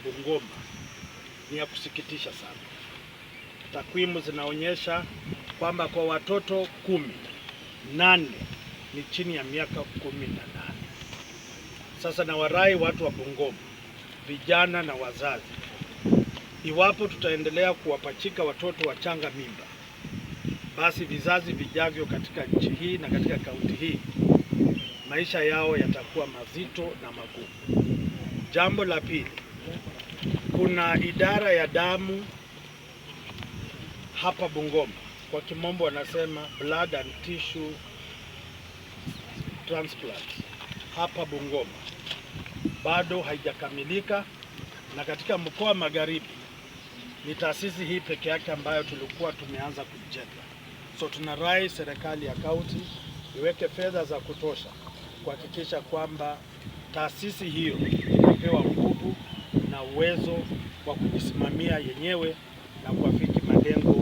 Bungoma ni ya kusikitisha sana. Takwimu zinaonyesha kwamba kwa watoto 8 ni chini ya miaka 18. Sasa na warai watu wa Bungoma, vijana na wazazi, iwapo tutaendelea kuwapachika watoto wachanga mimba, basi vizazi vijavyo katika nchi hii na katika kaunti hii maisha yao yatakuwa mazito na magumu. Jambo la pili, kuna idara ya damu hapa Bungoma, kwa kimombo wanasema blood and tissue transplant hapa Bungoma, bado haijakamilika, na katika mkoa wa Magharibi ni taasisi hii peke yake ambayo tulikuwa tumeanza kujenga. So tunarai serikali ya kaunti iweke fedha za kutosha kuhakikisha kwamba taasisi hiyo inapewa nguvu na uwezo wa kujisimamia yenyewe na kuafiki malengo